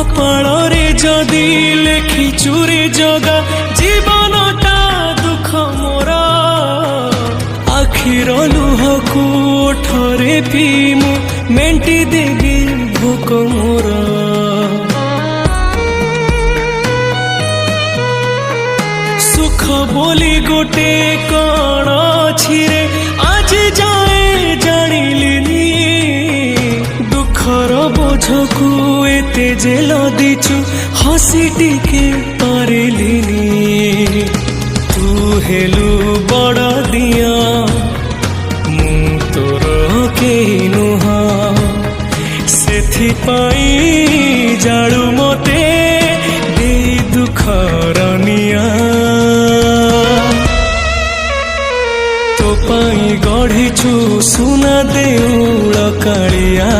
কপাଳରେ যদি লেখিଛୁ রে জগা জীবনটা দুঃখ মোর আখির লুহକୁ ওঠরে পিমু মেଣ୍ଟି ଦେବି ଭୋକ ମୋର ସୁଖ ବୋଲି ଗୋଟେ କଣ ଅଛି ରେ ଆଜି ଯାଏ ଜାଣିଲିନି ଦୁଃଖର ବୋଝକୁ ଏତେ ଯେ ଲଦିଛୁ ହସି ଟିକେ ପାରିଲିନି ତୁ ହେଲୁ ବଡ଼ ଦିଅ ମୁଁ ତୋର କେହି ନୁହଁ ସେଥିପାଇଁ ଜାଳୁ ମତେ ଦେଇ ଦୁଃଖର ନିଆଁ ତୋ ପାଇଁ ଗଢ଼ିଛୁ ସୁନା ଦେଉଳ କାଳିଆ।